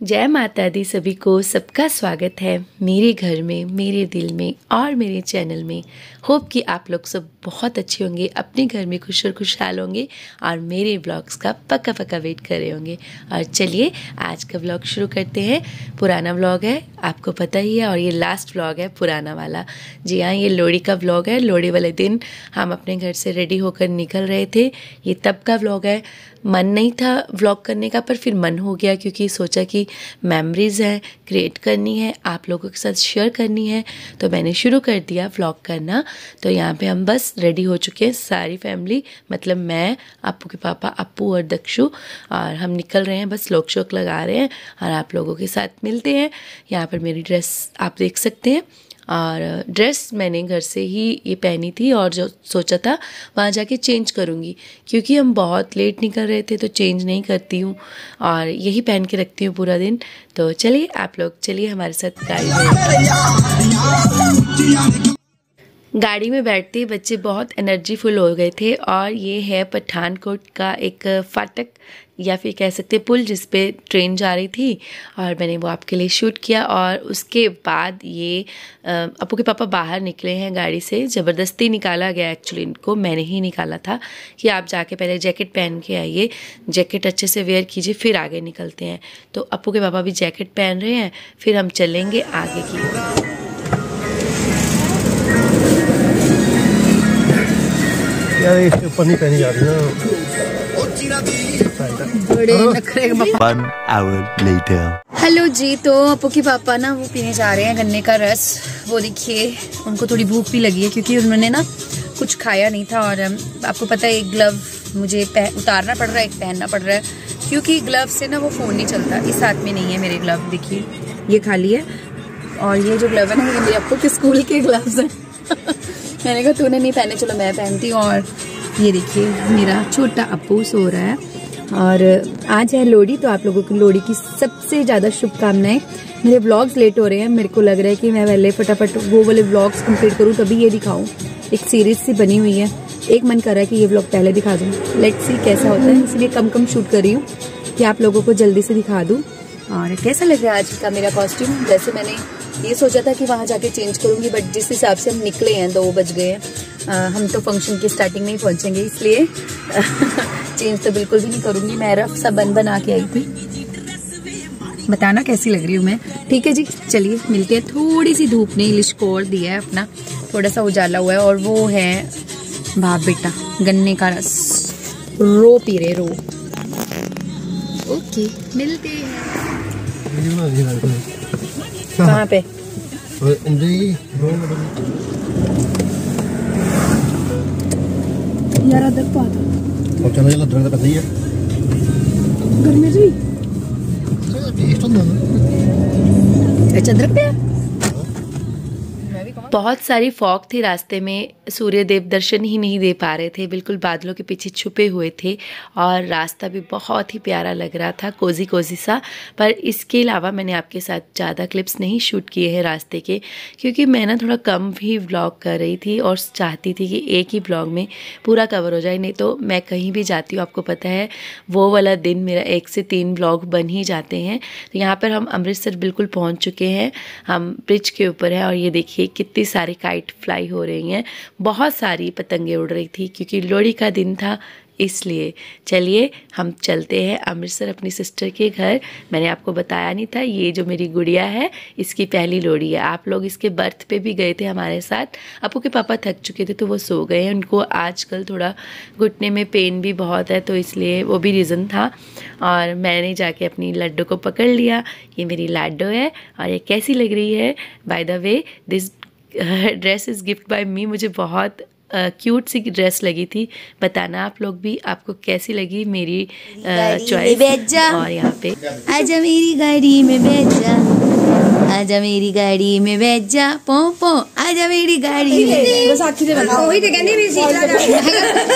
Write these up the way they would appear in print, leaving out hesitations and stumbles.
जय माता दी। सभी को सबका स्वागत है मेरे घर में, मेरे दिल में और मेरे चैनल में। होप कि आप लोग सब बहुत अच्छे होंगे, अपने घर में खुश और खुशहाल होंगे और मेरे व्लॉग्स का पक्का वेट कर रहे होंगे। और चलिए आज का व्लॉग शुरू करते हैं। पुराना व्लॉग है, आपको पता ही है, और ये लास्ट व्लॉग है पुराना वाला। जी हाँ, ये लोहड़ी का व्लॉग है। लोहड़ी वाले दिन हम अपने घर से रेडी होकर निकल रहे थे। ये तब का व्लॉग है। मन नहीं था व्लॉग करने का, पर फिर मन हो गया क्योंकि सोचा कि मेमोरीज़ हैं, क्रिएट करनी है, आप लोगों के साथ शेयर करनी है, तो मैंने शुरू कर दिया व्लॉग करना। तो यहाँ पे हम बस रेडी हो चुके हैं सारी फैमिली, मतलब मैं, अप्पू के पापा अप्पू और दक्षु, और हम निकल रहे हैं, बस लोक शोक लगा रहे हैं और आप लोगों के साथ मिलते हैं। यहाँ पर मेरी ड्रेस आप देख सकते हैं, और ड्रेस मैंने घर से ही ये पहनी थी और जो सोचा था वहाँ जाके चेंज करूँगी, क्योंकि हम बहुत लेट निकल रहे थे तो चेंज नहीं करती हूँ और यही पहन के रखती हूँ पूरा दिन। तो चलिए आप लोग चलिए हमारे साथ गाड़ी में बैठते ही बच्चे बहुत एनर्जीफुल हो गए थे। और ये है पठानकोट का एक फाटक या फिर कह सकते पुल जिस पे ट्रेन जा रही थी, और मैंने वो आपके लिए शूट किया। और उसके बाद ये अप्पू के पापा बाहर निकले हैं गाड़ी से, ज़बरदस्ती निकाला गया, एक्चुअली इनको मैंने ही निकाला था कि आप जाके पहले जैकेट पहन के आइए, जैकेट अच्छे से वेयर कीजिए फिर आगे निकलते हैं। तो अप्पू के पापा भी जैकेट पहन रहे हैं, फिर हम चलेंगे आगे की। यार इसके ऊपर नहीं पहनी जा रही ना। One hour later. हेलो जी, तो अप्पू के पापा ना वो पीने जा रहे हैं गन्ने का रस। वो देखिए उनको थोड़ी भूख भी लगी है क्योंकि उन्होंने ना कुछ खाया नहीं था। और आपको पता है एक ग्लव मुझे उतारना पड़ रहा है, एक पहनना पड़ रहा है, क्योंकि ग्लव से ना वो फ़ोन नहीं चलता। इस हाथ में नहीं है मेरे ग्लव, देखिए ये खाली है, और ये जो ग्लव है ना ये मेरे अप्पू के स्कूल के ग्लव्स हैं। मैंने कहा तूने नहीं पहने, चलो मैं पहनती हूँ। और ये देखिए मेरा छोटा अप्पू सो रहा है। और आज है लोहड़ी, तो आप लोगों को लोहड़ी की सबसे ज़्यादा शुभकामनाएं। मेरे व्लॉग्स लेट हो रहे हैं, मेरे को लग रहा है कि मैं पहले फटाफट वो वाले व्लॉग्स कंप्लीट करूँ तभी ये दिखाऊं। एक सीरीज सी बनी हुई है, एक मन कर रहा है कि ये व्लॉग पहले दिखा दूँ, लेट्स सी कैसा होता है, इसलिए कम शूट कर रही हूँ कि आप लोगों को जल्दी से दिखा दूँ। और कैसा लग रहा है आज का मेरा कॉस्ट्यूम? जैसे मैंने ये सोचा था कि वहाँ जाके चेंज करूँगी, बट जिस हिसाब से हम निकले हैं 2 बज गए हैं, हम तो फंक्शन की स्टार्टिंग में ही पहुँचेंगे, इसलिए चेंज तो बिल्कुल भी नहीं करूँगी। मैं रफ सा बना के आई थी। बताना कैसी लग रही हूँ मैं। ठीक है जी, चलिए मिलते हैं। थोड़ी सी धूप ने लिशकोर दिया है अपना, थोड़ा सा उजाला हुआ है, और वो है बाप बेटा गन्ने का रस, रो पी रहे रो। ओके मिलते हैं। कहाँ पे? यार अदरक पा दो। और चलो अदरक तो पता ही है। गर्मी जी। टेस्ट होता है ना। अच्छा अदरक पे है। बहुत सारी फॉग थी रास्ते में, सूर्यदेव दर्शन ही नहीं दे पा रहे थे, बिल्कुल बादलों के पीछे छुपे हुए थे, और रास्ता भी बहुत ही प्यारा लग रहा था, कोजी सा। पर इसके अलावा मैंने आपके साथ ज़्यादा क्लिप्स नहीं शूट किए हैं रास्ते के, क्योंकि मैं ना थोड़ा कम ही व्लॉग कर रही थी और चाहती थी कि एक ही व्लॉग में पूरा कवर हो जाए। नहीं तो मैं कहीं भी जाती हूँ, आपको पता है वो वाला दिन मेरा 1 से 3 व्लॉग बन ही जाते हैं। तो यहाँ पर हम अमृतसर बिल्कुल पहुँच चुके हैं, हम ब्रिज के ऊपर हैं, और ये देखिए कितनी सारी काइट फ्लाई हो रही हैं, बहुत सारी पतंगे उड़ रही थी क्योंकि लोहड़ी का दिन था, इसलिए। चलिए हम चलते हैं अमृतसर अपनी सिस्टर के घर। मैंने आपको बताया नहीं था, ये जो मेरी गुड़िया है इसकी पहली लोहड़ी है। आप लोग इसके बर्थ पे भी गए थे हमारे साथ। अप्पू के पापा थक चुके थे तो वो सो गए हैं, उनको आजकल थोड़ा घुटने में पेन भी बहुत है, तो इसलिए वो भी रीज़न था। और मैंने जाके अपनी लड्डू को पकड़ लिया। ये मेरी लाडो है, और ये कैसी लग रही है? By the way this dress is gift by me. मुझे बहुत क्यूट सी ड्रेस लगी थी। बताना आप लोग भी आपको कैसी लगी मेरी चॉइस। और यहाँ पे आजा मेरी गाड़ी में बैठ जा, आजा मेरी गाड़ी में बैठ जा, पो पो आजा मेरी गाड़ी में। बस आखिर में वही तो कहनी भी सीट ला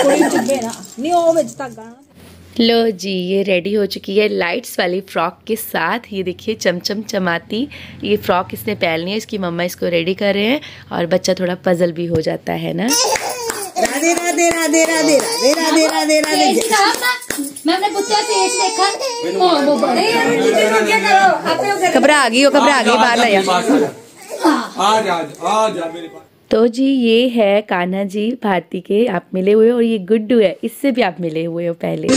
कोई चुप्पे ना नहीं ओ बज तक गाना। लो जी, ये रेडी हो चुकी है लाइट्स वाली फ्रॉक के साथ। ये देखिए चमचम चमाती ये फ्रॉक इसने पहननी है, इसकी मम्मा इसको रेडी कर रहे हैं, और बच्चा थोड़ा पजल भी हो जाता है ना। राधे राधे राधे राधे राधे राधे राधे राधे। मैं अपने पुत्ते से एज देखा वो बड़े घबरा गई बाहर लाया। आ मेरे पास। तो जी ये है कान्हा जी भारती के आप मिले हुए, और ये गुड्डू है, इससे भी आप मिले हुए हो पहले।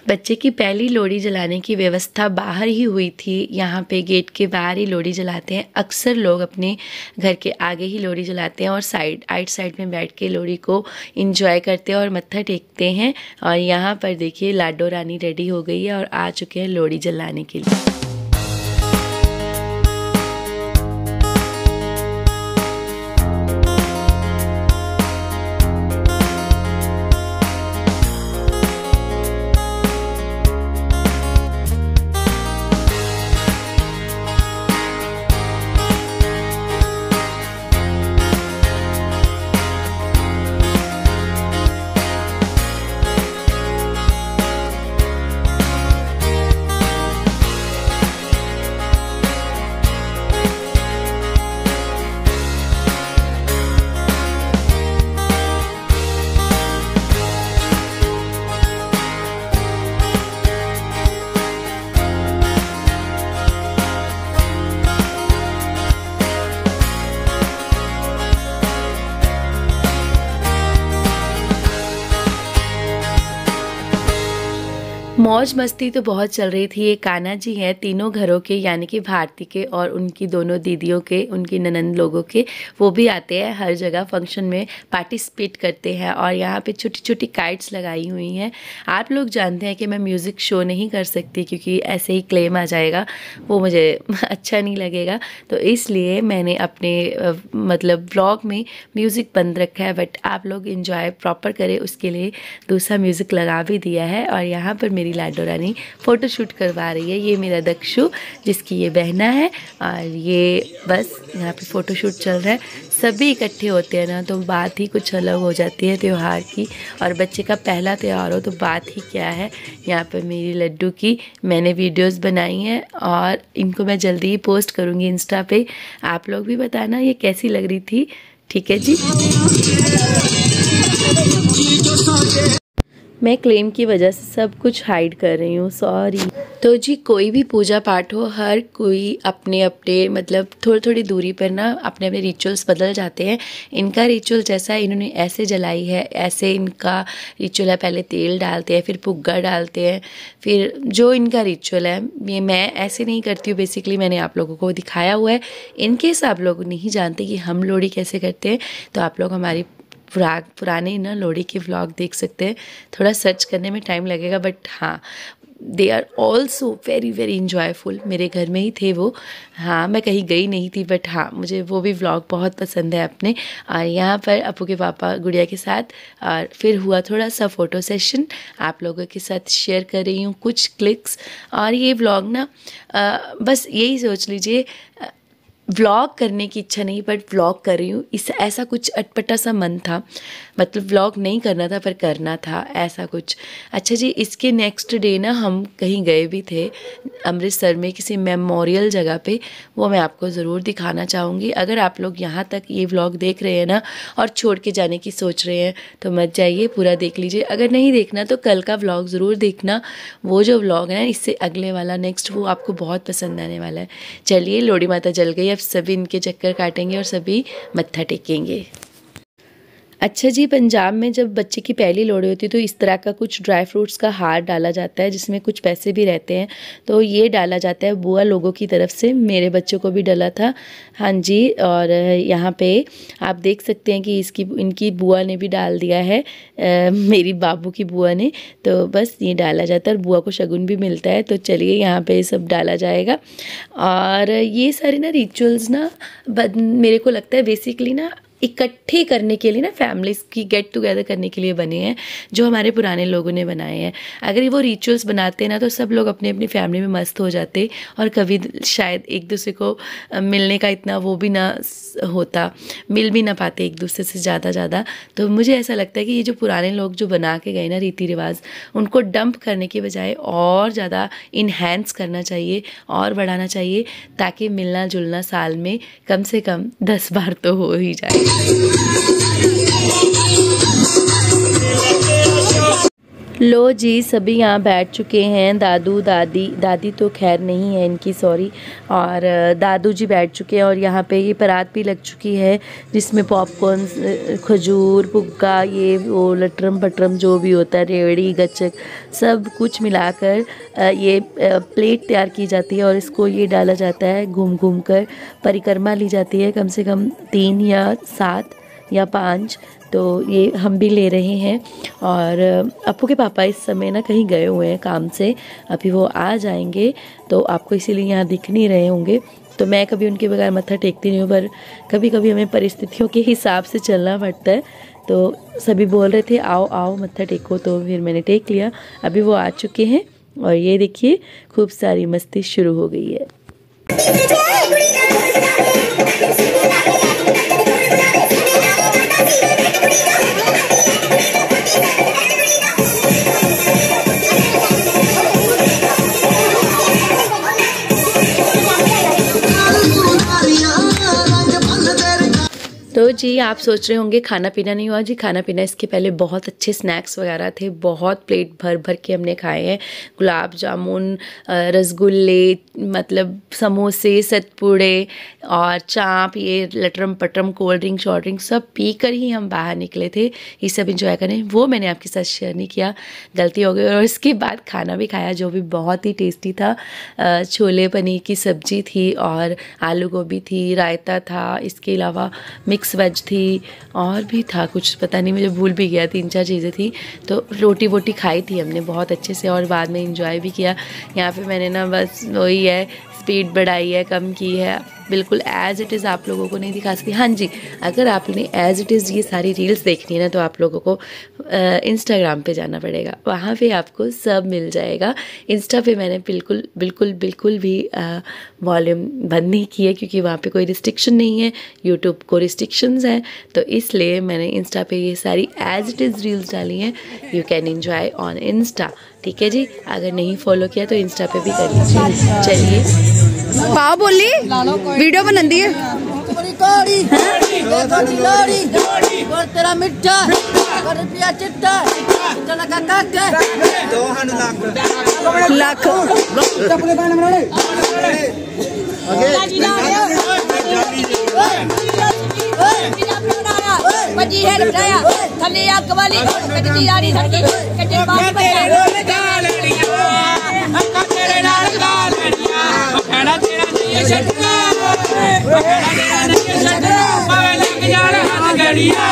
बच्चे की पहली लोहड़ी जलाने की व्यवस्था बाहर ही हुई थी। यहाँ पे गेट के बाहर ही लोहड़ी जलाते हैं। अक्सर लोग अपने घर के आगे ही लोहड़ी जलाते हैं और साइड में बैठ के लोहड़ी को एंजॉय करते हैं और मत्था टेकते हैं। और यहाँ पर देखिए लाडो रानी रेडी हो गई है और आ चुके हैं लोहड़ी जलाने के लिए। मौज मस्ती तो बहुत चल रही थी। ये कान्हा जी हैं तीनों घरों के, यानी कि भारती के और उनकी दोनों दीदियों के, उनकी ननंद लोगों के। वो भी आते हैं हर जगह फंक्शन में पार्टिसिपेट करते हैं। और यहाँ पे छोटी छोटी काइट्स लगाई हुई हैं। आप लोग जानते हैं कि मैं म्यूज़िक शो नहीं कर सकती क्योंकि ऐसे ही क्लेम आ जाएगा, वो मुझे अच्छा नहीं लगेगा। तो इसलिए मैंने अपने मतलब व्लॉग में म्यूज़िक बंद रखा है। बट आप लोग इंजॉय प्रॉपर करें उसके लिए दूसरा म्यूज़िक लगा भी दिया है। और यहाँ पर मेरी लाडो रानी फ़ोटो शूट करवा रही है। ये मेरा दक्षु जिसकी ये बहना है, और ये बस यहाँ पे फ़ोटो शूट चल रहा है। सभी इकट्ठे होते हैं ना तो बात ही कुछ अलग हो जाती है त्यौहार की। और बच्चे का पहला त्यौहार हो तो बात ही क्या है। यहाँ पर मेरी लड्डू की मैंने वीडियोस बनाई हैं और इनको मैं जल्दी ही पोस्ट करूँगी इंस्टा पे। आप लोग भी बताना ये कैसी लग रही थी। ठीक है जी। मैं क्लेम की वजह से सब कुछ हाइड कर रही हूँ, सॉरी। तो जी कोई भी पूजा पाठ हो, हर कोई अपने अपने मतलब थोड़ी थोड़ी दूरी पर ना अपने अपने रिचुअल्स बदल जाते हैं। इनका रिचुअल जैसा है, इन्होंने ऐसे जलाई है, ऐसे इनका रिचुअल है। पहले तेल डालते हैं, फिर पुग्गा डालते हैं, फिर जो इनका रिचुअल है। ये मैं ऐसे नहीं करती हूँ, बेसिकली मैंने आप लोगों को दिखाया हुआ है। इनकेस आप लोग नहीं जानते कि हम लोहड़ी कैसे करते हैं तो आप लोग हमारी पुराने ना लोहड़ी के व्लॉग देख सकते हैं। थोड़ा सर्च करने में टाइम लगेगा, बट हाँ they are also very very enjoyful. मेरे घर में ही थे वो। हाँ मैं कहीं गई नहीं थी, बट हाँ मुझे वो भी व्लॉग बहुत पसंद है अपने। और यहाँ पर अपू के पापा गुड़िया के साथ और फिर हुआ थोड़ा सा फ़ोटो सेशन, आप लोगों के साथ शेयर कर रही हूँ कुछ क्लिक्स। और ये व्लॉग ना बस यही सोच लीजिए, व्लॉग करने की इच्छा नहीं बट व्लॉग कर रही हूँ। इस ऐसा कुछ अटपटा सा मन था, मतलब व्लॉग नहीं करना था पर करना था, ऐसा कुछ। अच्छा जी, इसके नेक्स्ट डे ना हम कहीं गए भी थे अमृतसर में किसी मेमोरियल जगह पे। वो मैं आपको ज़रूर दिखाना चाहूँगी। अगर आप लोग यहाँ तक ये व्लॉग देख रहे हैं ना और छोड़ के जाने की सोच रहे हैं तो मत जाइए, पूरा देख लीजिए। अगर नहीं देखना तो कल का व्लॉग ज़रूर देखना। वो जो व्लॉग है ना इससे अगले वाला नेक्स्ट, वो आपको बहुत पसंद आने वाला है। चलिए लोहड़ी माता जल गई, सभी इनके चक्कर काटेंगे और सभी मत्था टेकेंगे। अच्छा जी, पंजाब में जब बच्चे की पहली लोहड़ी होती है तो इस तरह का कुछ ड्राई फ्रूट्स का हार डाला जाता है जिसमें कुछ पैसे भी रहते हैं। तो ये डाला जाता है बुआ लोगों की तरफ से, मेरे बच्चों को भी डाला था। हाँ जी, और यहाँ पे आप देख सकते हैं कि इनकी बुआ ने भी डाल दिया है, मेरी बाबू की बुआ ने। तो बस ये डाला जाता है और बुआ को शगुन भी मिलता है। तो चलिए यहाँ पे सब डाला जाएगा। और ये सारे ना रिचुअल्स ना मेरे को लगता है बेसिकली ना इकट्ठे करने के लिए ना, फैमिलीज़ की गेट टुगेदर करने के लिए बने हैं, जो हमारे पुराने लोगों ने बनाए हैं। अगर वो रिचुअल्स बनाते ना तो सब लोग अपनी अपनी फैमिली में मस्त हो जाते और कभी शायद एक दूसरे को मिलने का इतना वो भी ना होता, मिल भी ना पाते एक दूसरे से ज़्यादा। तो मुझे ऐसा लगता है कि ये जो पुराने लोग जो बना के गए ना रीति रिवाज, उनको डंप करने के बजाय और ज़्यादा इन्हेंस करना चाहिए और बढ़ाना चाहिए, ताकि मिलना जुलना साल में कम से कम 10 बार तो हो ही जाए। लो जी, सभी यहाँ बैठ चुके हैं। दादू दादी तो खैर नहीं है इनकी, सॉरी, और दादू जी बैठ चुके हैं। और यहाँ पे ये परात भी लग चुकी है जिसमें पॉपकॉर्न, खजूर, भुग्गा, ये वो लटरम पटरम जो भी होता है, रेवड़ी, गच्चक, सब कुछ मिलाकर ये प्लेट तैयार की जाती है और इसको ये डाला जाता है। घूम घूम कर परिक्रमा ली जाती है, कम से कम 3 या 7 या 5। तो ये हम भी ले रहे हैं। और अप्पू के पापा इस समय ना कहीं गए हुए हैं काम से, अभी वो आ जाएंगे, तो आपको इसीलिए यहाँ दिख नहीं रहे होंगे। तो मैं कभी उनके बगैर मत्था टेकती नहीं हूँ, पर कभी कभी हमें परिस्थितियों के हिसाब से चलना पड़ता है। तो सभी बोल रहे थे आओ आओ मत्था टेको, तो फिर मैंने टेक लिया। अभी वो आ चुके हैं और ये देखिए खूब सारी मस्ती शुरू हो गई है। तो जी आप सोच रहे होंगे खाना पीना नहीं हुआ। जी खाना पीना इसके पहले बहुत अच्छे स्नैक्स वगैरह थे, बहुत प्लेट भर भर के हमने खाए हैं। गुलाब जामुन, रसगुल्ले, मतलब समोसे, सतपुड़े और चाप, ये लटरम पटरम, कोल्ड ड्रिंक, शॉर्ट ड्रिंक सब पी कर ही हम बाहर निकले थे। ये सब इंजॉय करें, वो मैंने आपके साथ शेयर नहीं किया, गलती हो गई। और इसके बाद खाना भी खाया जो भी बहुत ही टेस्टी था। छोले पनीर की सब्जी थी और आलू गोभी थी, रायता था, इसके अलावा मिक्स वेज थी और भी था कुछ, पता नहीं, मुझे भूल भी गया, 3-4 चीज़ें थी। तो रोटी वोटी खाई थी हमने बहुत अच्छे से और बाद में एंजॉय भी किया। यहाँ पे मैंने ना बस वही है, स्पीड बढ़ाई है, कम की है, बिल्कुल एज़ इट इज़ आप लोगों को नहीं दिखा सकती। हाँ जी, अगर आपने एज़ इट इज़ ये सारी रील्स देखनी है ना, तो आप लोगों को इंस्टाग्राम पे जाना पड़ेगा, वहाँ पे आपको सब मिल जाएगा। इंस्टा पे मैंने बिल्कुल भी वॉल्यूम बंद नहीं की है, क्योंकि वहाँ पे कोई रिस्ट्रिक्शन नहीं है, यूट्यूब को रिस्ट्रिक्शंस हैं, तो इसलिए मैंने इंस्टा पे ये सारी एज़ इट इज़ रील्स डाली हैं। You can enjoy on Insta, ठीक है जी। अगर नहीं फॉलो किया तो इंस्टा पे भी कर लीजिए। चलिए पाव बोली वीडियो बनती है। तेरा मिठा रुपया चिट्टा लाख बजी है बताया थले आग वाली कच्ची यारी धरती कच्चे पानी हक्का तेरे नाल गालनिया कहना तेरा नहीं छटना कहना तेरा नहीं छटना पावे लग जा हाथ गड़िया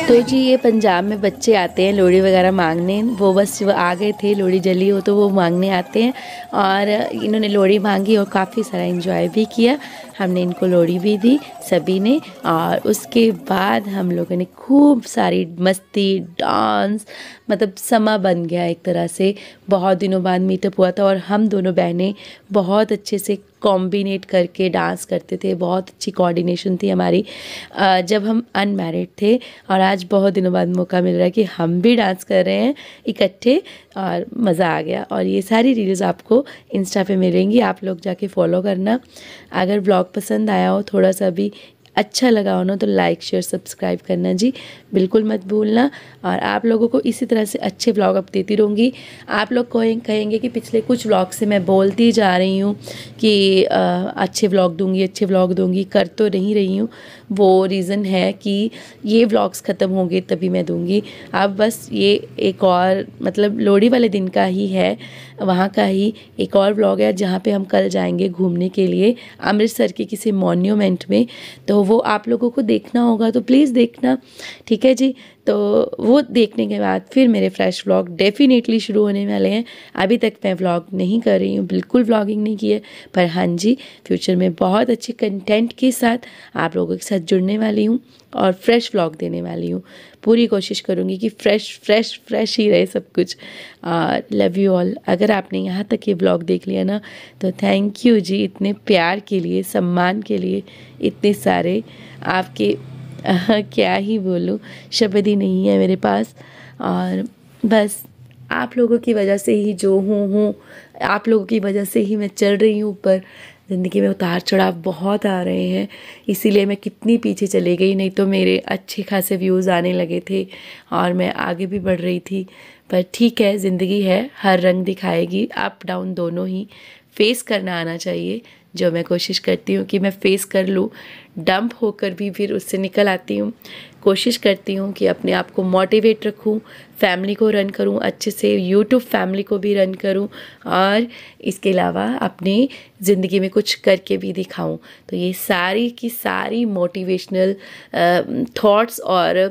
तो जी ये पंजाब में बच्चे आते हैं लोहड़ी वगैरह मांगने, वो बस वो आ गए थे, लोहड़ी जली हो तो वो मांगने आते हैं। और इन्होंने लोहड़ी मांगी और काफ़ी सारा एंजॉय भी किया। हमने इनको लोहड़ी भी दी सभी ने, और उसके बाद हम लोगों ने खूब सारी मस्ती, डांस, मतलब समा बन गया एक तरह से। बहुत दिनों बाद मीटअप हुआ था और हम दोनों बहनें बहुत अच्छे से कॉम्बिनेट करके डांस करते थे, बहुत अच्छी कोऑर्डिनेशन थी हमारी जब हम अनमैरिड थे। और आज बहुत दिनों बाद मौका मिल रहा है कि हम भी डांस कर रहे हैं इकट्ठे, और मज़ा आ गया। और ये सारी रील्स आपको इंस्टा पे मिलेंगी, आप लोग जाके फॉलो करना। अगर ब्लॉग पसंद आया हो, थोड़ा सा भी अच्छा लगा हो ना, तो लाइक शेयर सब्सक्राइब करना जी बिल्कुल मत भूलना। और आप लोगों को इसी तरह से अच्छे व्लॉग अब देती रहूँगी। आप लोग कहेंगे कि पिछले कुछ व्लॉग से मैं बोलती जा रही हूँ कि अच्छे व्लॉग दूँगी, कर तो नहीं रही हूँ। वो रीज़न है कि ये व्लॉग्स ख़त्म होंगे तभी मैं दूँगी। अब बस ये एक और, मतलब लोहड़ी वाले दिन का ही है, वहाँ का ही एक और व्लॉग है जहाँ पे हम कल जाएंगे घूमने के लिए अमृतसर के किसी मॉन्यूमेंट में। तो वो आप लोगों को देखना होगा, तो प्लीज़ देखना, ठीक है जी। तो वो देखने के बाद फिर मेरे फ्रेश व्लॉग डेफिनेटली शुरू होने वाले हैं। अभी तक मैं व्लॉग नहीं कर रही हूँ, बिल्कुल व्लॉगिंग नहीं की है, पर हाँ जी फ्यूचर में बहुत अच्छे कंटेंट के साथ आप लोगों के साथ जुड़ने वाली हूँ और फ्रेश व्लॉग देने वाली हूँ। पूरी कोशिश करूँगी कि फ्रेश ही रहे सब कुछ। Love you all. अगर आपने यहाँ तक ये व्लॉग देख लिया ना, तो थैंक यू जी, इतने प्यार के लिए, सम्मान के लिए, इतने सारे आपके क्या ही बोलूँ, शब्द ही नहीं है मेरे पास। और बस आप लोगों की वजह से ही जो हूँ, आप लोगों की वजह से ही मैं चल रही हूँ ऊपर। ज़िंदगी में उतार चढ़ाव बहुत आ रहे हैं, इसीलिए मैं कितनी पीछे चली गई, नहीं तो मेरे अच्छे खासे व्यूज़ आने लगे थे और मैं आगे भी बढ़ रही थी। पर ठीक है, ज़िंदगी है, हर रंग दिखाएगी, अप डाउन दोनों ही फेस करना आना चाहिए, जो मैं कोशिश करती हूँ कि मैं फेस कर लूँ। डंप होकर भी फिर उससे निकल आती हूँ। कोशिश करती हूँ कि अपने आप को मोटिवेट रखूँ, फैमिली को रन करूँ अच्छे से, यूट्यूब फैमिली को भी रन करूँ और इसके अलावा अपनी ज़िंदगी में कुछ करके भी दिखाऊँ। तो ये सारी की सारी मोटिवेशनल थॉट्स और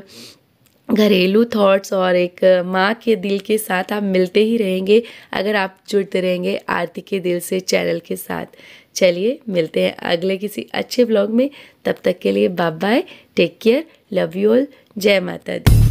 घरेलू थॉट्स और एक माँ के दिल के साथ आप मिलते ही रहेंगे अगर आप जुड़ते रहेंगे आरती के दिल से चैनल के साथ। चलिए मिलते हैं अगले किसी अच्छे व्लॉग में, तब तक के लिए bye bye, take care, love you all, जय माता दी।